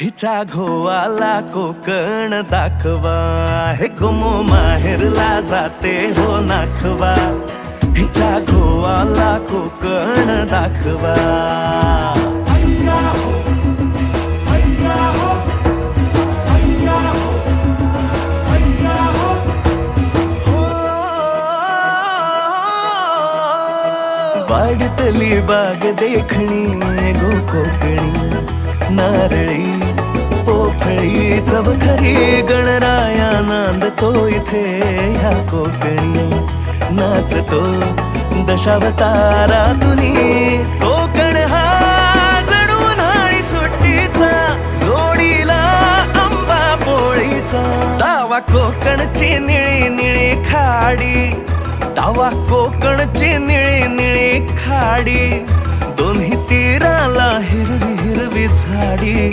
हिच्या घोवाला कोकण दाखवा, हे गोमो माहेरला जाते हो नाखवा. हिच्या घोवाला कोकण दाखवा. वाडतली बाग देखणी गो कोकणी, नारळी पोफळी चवखरी गणराया नांदतो इथे ह्या कोकणी. नाचतो दशावतारातुनी कोकण हा जणू उन्हाळी सुट्टीचा, जोडीला आंबा पोळीचा. दावा कोकणची निळी निळी खाडी, दावा कोकणची निळी निळी खाडी. दोन्ही तीराला हिरवी हिरवी झाडी.